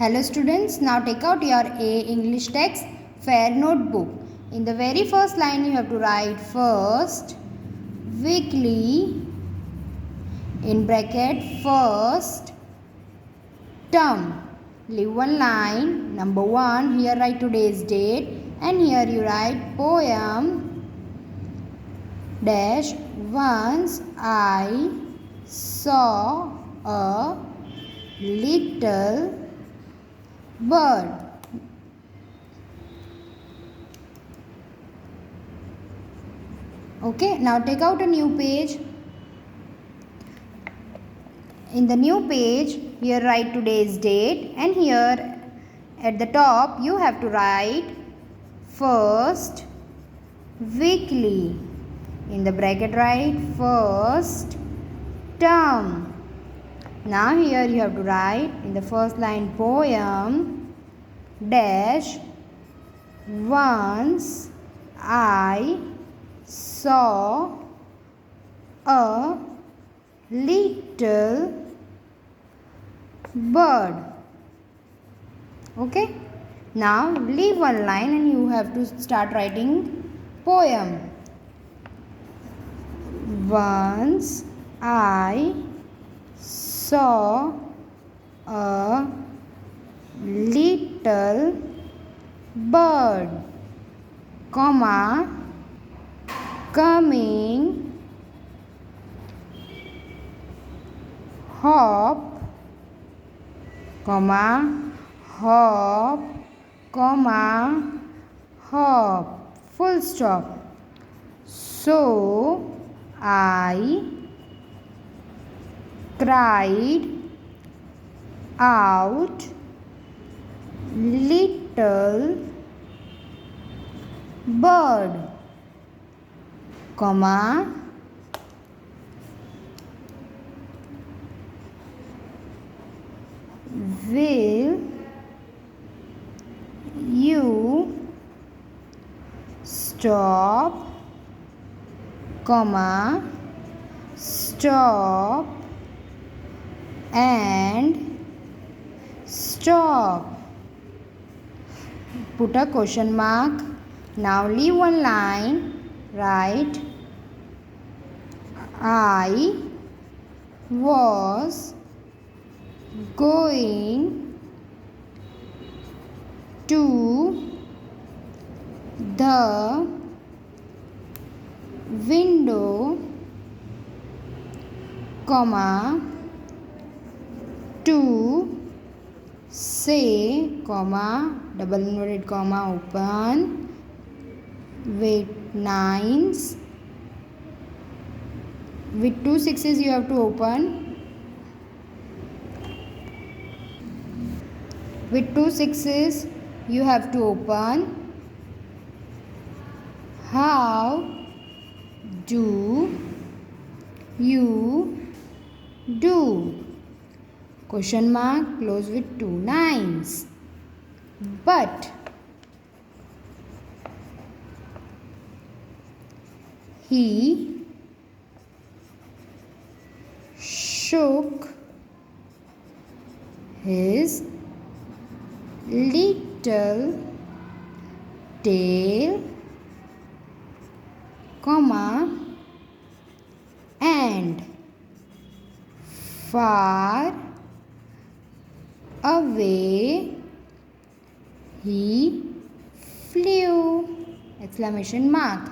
Hello students, now take out your A English text fair notebook. In the very first line you have to write first weekly in bracket first term. Leave one line. Number 1, here write today's date and here you write poem dash once I saw a little bird. Okay, now take out a new page. In the new page, here write today's date and here at the top you have to write first weekly. In the bracket write first term. Now here you have to write in the first line poem dash once I saw a little bird. Okay, now leave one line and you have to start writing poem. Once I saw a little bird, comma, coming, hop, comma, hop, comma, hop, full stop. So I cried out little bird, comma, will you stop, comma, stop and stop. Put a question mark. Now leave one line. Write I was going to the window, comma, to say, comma, double inverted comma, open, with 9s, with 2 6s you have to open, with 2 6s you have to open. How do you do? Question mark, close with 2 9s. But he shook his little tail, comma, and far away he flew, exclamation mark.